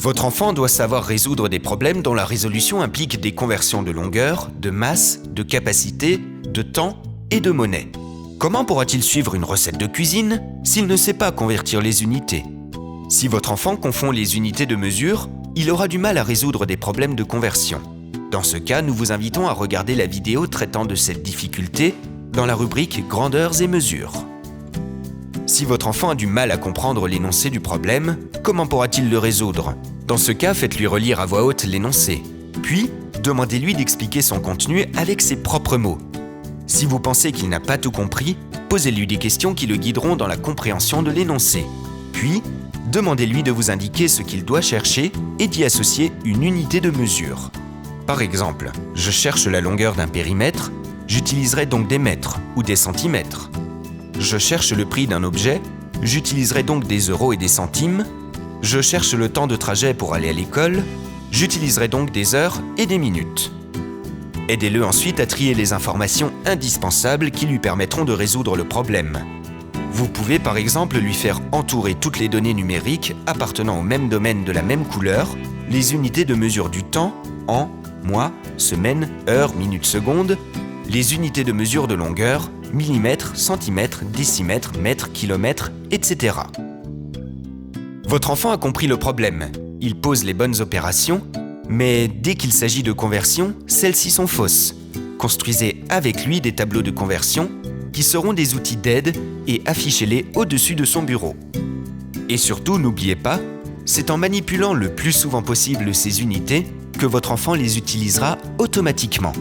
Votre enfant doit savoir résoudre des problèmes dont la résolution implique des conversions de longueur, de masse, de capacité, de temps et de monnaie. Comment pourra-t-il suivre une recette de cuisine s'il ne sait pas convertir les unités? Si votre enfant confond les unités de mesure, il aura du mal à résoudre des problèmes de conversion. Dans ce cas, nous vous invitons à regarder la vidéo traitant de cette difficulté dans la rubrique Grandeurs et mesures. Si votre enfant a du mal à comprendre l'énoncé du problème, comment pourra-t-il le résoudre? Dans ce cas, faites-lui relire à voix haute l'énoncé. Puis, demandez-lui d'expliquer son contenu avec ses propres mots. Si vous pensez qu'il n'a pas tout compris, posez-lui des questions qui le guideront dans la compréhension de l'énoncé. Puis, demandez-lui de vous indiquer ce qu'il doit chercher et d'y associer une unité de mesure. Par exemple, je cherche la longueur d'un périmètre, j'utiliserai donc des mètres ou des centimètres. Je cherche le prix d'un objet, j'utiliserai donc des euros et des centimes. Je cherche le temps de trajet pour aller à l'école, j'utiliserai donc des heures et des minutes. Aidez-le ensuite à trier les informations indispensables qui lui permettront de résoudre le problème. Vous pouvez par exemple lui faire entourer toutes les données numériques appartenant au même domaine de la même couleur, les unités de mesure du temps, en, mois, semaine, heure, minute, seconde, les unités de mesure de longueur, millimètres, centimètres, décimètres, mètres, kilomètres, etc. Votre enfant a compris le problème. Il pose les bonnes opérations, mais dès qu'il s'agit de conversion, celles-ci sont fausses. Construisez avec lui des tableaux de conversion qui seront des outils d'aide et affichez-les au-dessus de son bureau. Et surtout, n'oubliez pas, c'est en manipulant le plus souvent possible ces unités que votre enfant les utilisera automatiquement.